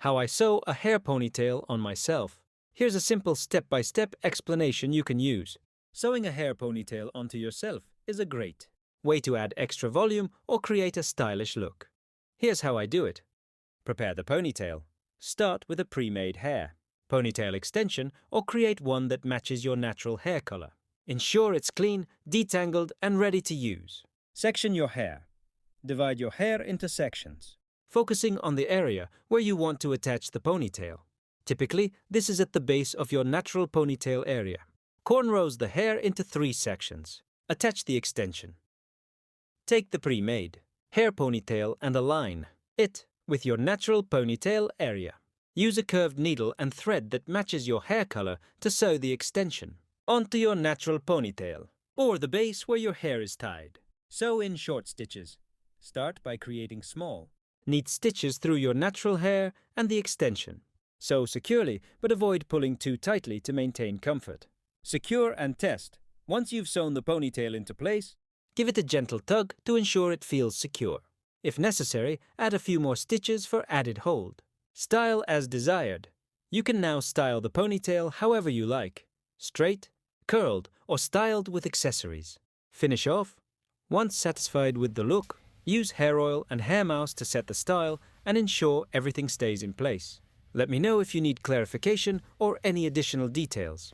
How I sew a hair ponytail on myself. Here's a simple step-by-step explanation you can use. Sewing a hair ponytail onto yourself is a great way to add extra volume or create a stylish look. Here's how I do it. Prepare the ponytail. Start with a pre-made hair, ponytail extension, or create one that matches your natural hair color. Ensure it's clean, detangled, and ready to use. Section your hair. Divide your hair into sections, focusing on the area where you want to attach the ponytail. Typically, this is at the base of your natural ponytail area. Cornrows the hair into 3 sections. Attach the extension. Take the pre-made hair ponytail and align it with your natural ponytail area. Use a curved needle and thread that matches your hair color to sew the extension onto your natural ponytail, or the base where your hair is tied. Sew in short stitches. Start by creating small, neat stitches through your natural hair and the extension. Sew securely, but avoid pulling too tightly to maintain comfort. Secure and test. Once you've sewn the ponytail into place, give it a gentle tug to ensure it feels secure. If necessary, add a few more stitches for added hold. Style as desired. You can now style the ponytail however you like. Straight, curled, or styled with accessories. Finish off. Once satisfied with the look, use hair oil and hair mouse to set the style and ensure everything stays in place. Let me know if you need clarification or any additional details.